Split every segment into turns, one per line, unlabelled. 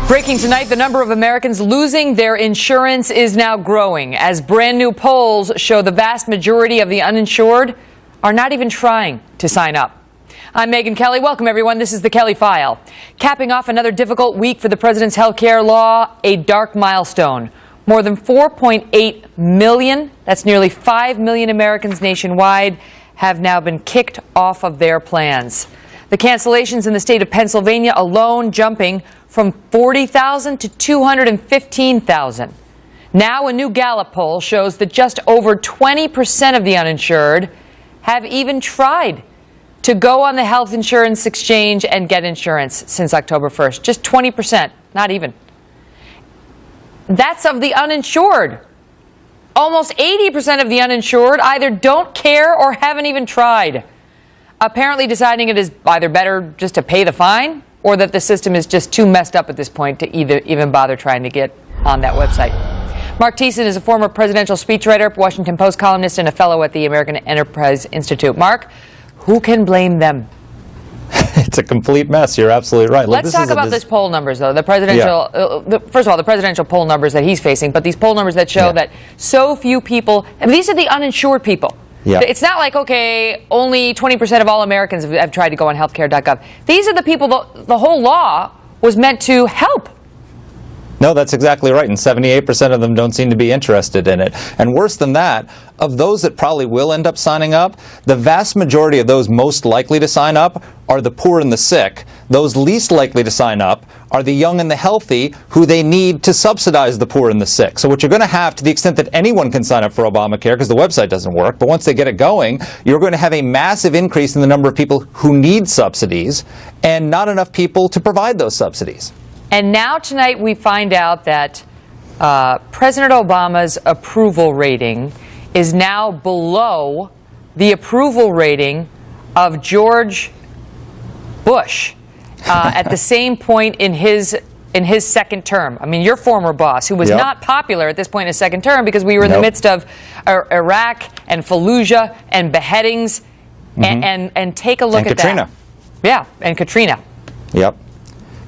Breaking tonight, the number of Americans losing their insurance is now growing as brand new polls show the vast majority of the uninsured are not even trying to sign up. I'm Megyn Kelly. Welcome, everyone. This is the Kelly File. Capping off another difficult week for the president's health care law, a dark milestone. More than 4.8 million, that's nearly 5 million Americans nationwide, have now been kicked off of their plans. The cancellations in the state of Pennsylvania alone jumping from 40,000 to 215,000. Now a new Gallup poll shows that just over 20% of the uninsured have even tried to go on the health insurance exchange and get insurance since October 1st. Just 20%, not even. That's of the uninsured. Almost 80% of the uninsured either don't care or haven't even tried. Apparently deciding it is either better just to pay the fine or that the system is just too messed up at this point to even bother trying to get on that website. Marc Theissen is a former presidential speechwriter, Washington Post columnist, and a fellow at the American Enterprise Institute. Marc, who can blame them?
It's a complete mess. You're absolutely right.
Let's talk about this poll numbers, though. The presidential, first of all, the presidential poll numbers that he's facing, but these poll numbers that show that so few people, and these are the uninsured people. Yeah. It's not like, okay, only 20% of all Americans have tried to go on healthcare.gov. These are the people the whole law was meant to help.
No, that's exactly right. And 78% of them don't seem to be interested in it. And worse than that, of those that probably will end up signing up, the vast majority of those most likely to sign up are the poor and the sick. Those least likely to sign up are the young and the healthy who they need to subsidize the poor and the sick. So what you're going to have, to the extent that anyone can sign up for Obamacare, because the website doesn't work, but once they get it going, you're going to have a massive increase in the number of people who need subsidies and not enough people to provide those subsidies.
And now tonight we find out that President Obama's approval rating is now below the approval rating of George Bush at the same point in his second term. I mean, your former boss, who was not popular at this point in his second term because we were in the midst of Iraq and Fallujah and beheadings and take a look at
Katrina.
That. Yeah, and Katrina.
Yep.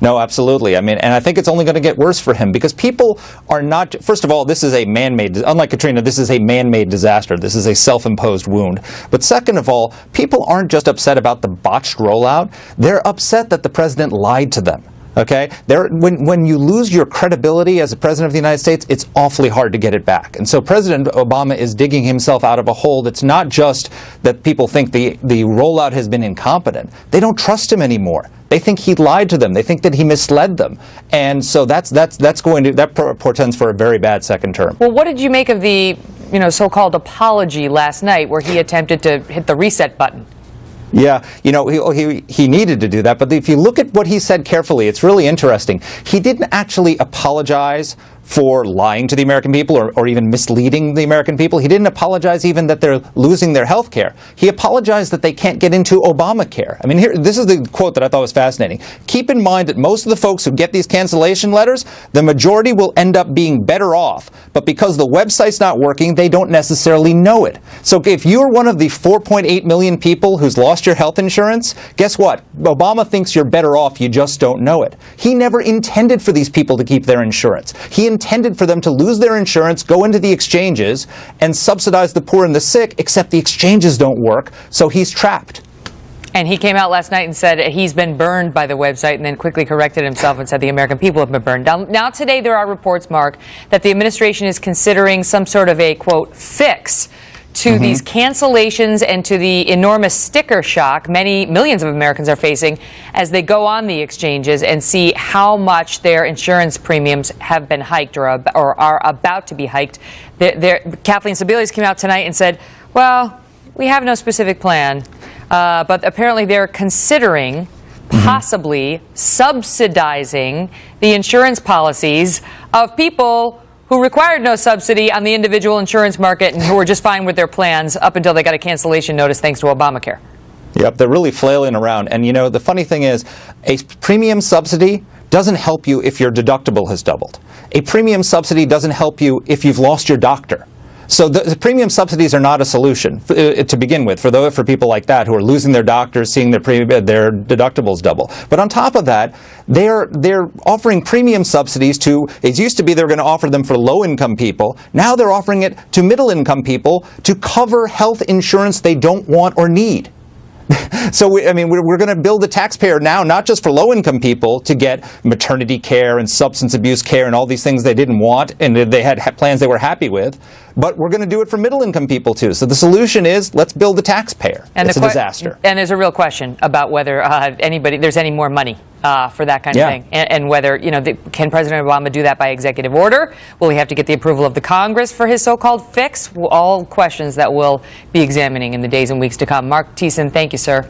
No, absolutely. I mean, and I think it's only going to get worse for him because people are not, first of all, this is a man-made, unlike Katrina, this is a man-made disaster. This is a self-imposed wound. But second of all, people aren't just upset about the botched rollout. They're upset that the president lied to them. Okay? When you lose your credibility as a president of the United States, it's awfully hard to get it back. And so President Obama is digging himself out of a hole that's not just that people think the rollout has been incompetent. They don't trust him anymore. They think he lied to them. They think that he misled them. And so that portends for a very bad second term.
Well, what did you make of the, so-called apology last night where he attempted to hit the reset button?
Yeah, he needed to do that, but if you look at what he said carefully, it's really interesting. He didn't actually apologize for lying to the American people or even misleading the American people. He didn't apologize even that they're losing their health care. He apologized that they can't get into Obamacare. I mean, this is the quote that I thought was fascinating. Keep in mind that most of the folks who get these cancellation letters, the majority will end up being better off. But because the website's not working, they don't necessarily know it. So if you're one of the 4.8 million people who's lost your health insurance, guess what? Obama thinks you're better off, you just don't know it. He never intended for these people to keep their insurance. He intended for them to lose their insurance, go into the exchanges, and subsidize the poor and the sick, except the exchanges don't work, so he's trapped.
And he came out last night and said he's been burned by the website and then quickly corrected himself and said the American people have been burned. Now today there are reports, Marc, that the administration is considering some sort of a, quote, fix to these cancellations and to the enormous sticker shock millions of Americans are facing as they go on the exchanges and see how much their insurance premiums have been hiked or are about to be hiked. Kathleen Sebelius came out tonight and said, well, we have no specific plan, but apparently they're considering possibly subsidizing the insurance policies of people who required no subsidy on the individual insurance market and who were just fine with their plans up until they got a cancellation notice thanks to Obamacare.
Yep, they're really flailing around. And, the funny thing is, a premium subsidy doesn't help you if your deductible has doubled. A premium subsidy doesn't help you if you've lost your doctor. So the premium subsidies are not a solution to begin with for people like that who are losing their doctors, seeing their deductibles double. But on top of that, they're offering premium subsidies to, it used to be they were going to offer them for low-income people. Now they're offering it to middle-income people to cover health insurance they don't want or need. So, we're going to build the taxpayer now, not just for low-income people to get maternity care and substance abuse care and all these things they didn't want and they had plans they were happy with, but we're going to do it for middle-income people too. So the solution is, let's build the taxpayer. It's a disaster.
And there's a real question about whether there's any more money for that kind of thing, and whether, can President Obama do that by executive order? Will he have to get the approval of the Congress for his so-called fix? All questions that we'll be examining in the days and weeks to come. Marc Theissen, thank you, sir.